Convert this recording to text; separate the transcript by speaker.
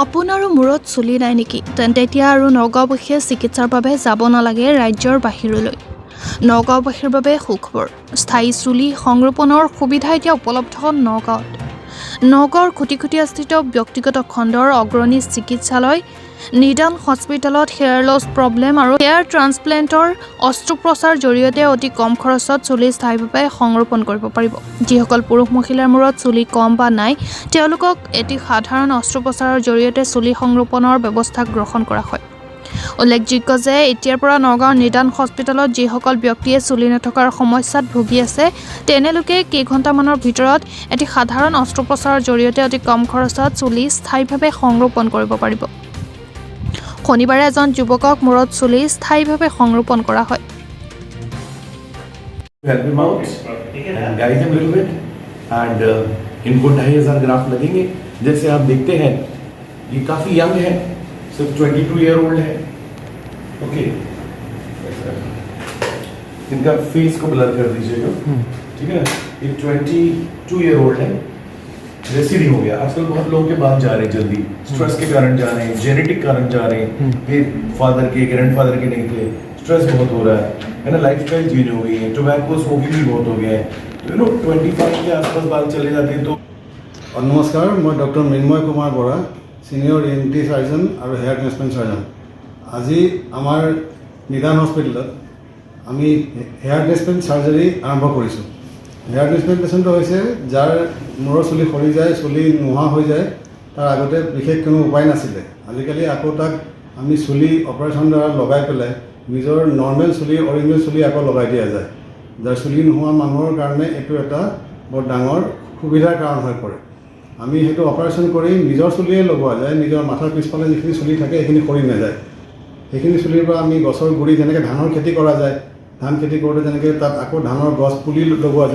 Speaker 1: আপোনাৰো মূৰত চুলি নাই নেকি? তেন্তে এতিয়া আৰু নগাঁওবাসীয়ে চিকিৎসাৰ বাবে যাব নালাগে ৰাজ্যৰ বাহিৰলৈ। নগাঁওবাসীৰ বাবে সুখবৰ, স্থায়ী চুলি সংৰোপণৰ সুবিধা এতিয়া উপলব্ধ নগাঁৱত। নগাঁৱৰ খুটিখুটীয়াস্থিত ব্যক্তিগত খণ্ডৰ অগ্ৰণী চিকিৎসালয় নিদান হস্পিটেলত হেয়াৰ লছ প্ৰব্লেম আৰু হেয়াৰ ট্ৰান্সপ্লেণ্টৰ অস্ত্ৰোপচাৰৰ জৰিয়তে অতি কম খৰচত চুলি স্থায়ীভাৱে সংৰোপণ কৰিব পাৰিব। যিসকল পুৰুষ মহিলাৰ মূৰত চুলি কম বা নাই তেওঁলোকক এটি সাধাৰণ অস্ত্ৰোপচাৰৰ জৰিয়তে চুলি সংৰোপণৰ ব্যৱস্থা গ্ৰহণ কৰা হয়। উল্লেখযোগ্য যে এতিয়াৰ পৰা নগাঁৱৰ নিদান হস্পিটেলত যিসকল ব্যক্তিয়ে চুলি নথকাৰ সমস্যাত ভুগি আছে তেনেলোকে কেইঘণ্টামানৰ ভিতৰত এটি সাধাৰণ অস্ত্ৰোপচাৰৰ জৰিয়তে অতি কম খৰচত চুলি স্থায়ীভাৱে সংৰোপণ কৰিব পাৰিব। শনিবাৰে এজন যুৱকক মূৰত চুলি স্থায়ীভাৱে সংৰোপণ কৰা হয়।
Speaker 2: Help him out and guide him a little bit and इनको 2500 ग्राफ लगेंगे। जैसे आप देखते हैं ये काफी यंग है, सिर्फ 22 ईयर ओल्ड है। ओके, इनका फेस को ब्लर कर दीजिएगा, ठीक है। ये 22 ईयर ओल्ड है, रेसिडी हो गया। आजकल बहुत लोगों के बाल जा रहे हैं जल्दी, स्ट्रेस के कारण जा रहे हैं, जेनेटिक कारण जा रहे हैं, ये फादर के ग्रैंडफादर के नहीं थे, स्ट्रेस बहुत हो रहा है ना, लाइफस्टाइल चेंज हो गई है, टोबैको स्मोकिंग भी बहुत हो गया है, तो 25 के आसपास बाल चले जाते हैं। तो
Speaker 3: नमस्कार, मैं डॉक्टर मृण्मय कुमार बरा, सिनियर ENT सार्जन और हेयर ट्रांसप्लांट सार्जन। आज आमार निदान हस्पिटेলত आमी हेयर ट्रांसप्लांट सार्जारी आरम्भ करिছোঁ। हेयर ट्रांसप्लांटेशनটো হৈছে যাৰ মূৰৰ চুলি সৰি যায়, চুলি নোহোৱা হৈ যায়, তাৰ আগতে বিশেষ কোনো উপায় নাছিলে। আজিকালি আকৌ তাক আমি চুলি অপাৰেশ্যন দ্বাৰা লগাই পেলাই নিজৰ নৰ্মেল চুলি, অৰিজিনেল চুলি আকৌ লগাই দিয়া যায়। যাৰ চুলি নোহোৱা মানুহৰ কাৰণে এইটো এটা বৰ ডাঙৰ সুবিধাৰ কাৰণ হৈ পৰে। আমি সেইটো অপাৰেশ্যন কৰি নিজৰ চুলিয়ে লগোৱা যায়, নিজৰ মাথাৰ পিছফালে যিখিনি চুলি থাকে সেইখিনি সৰি নাযায়। সেইখিনি চুলিৰ পৰা আমি গছৰ গুৰি, যেনেকৈ ধানৰ খেতি কৰা যায়, ধান খেতি কৰোঁতে যেনেকৈ তাত আকৌ ধানৰ গছ পুলি লগোৱা যায়।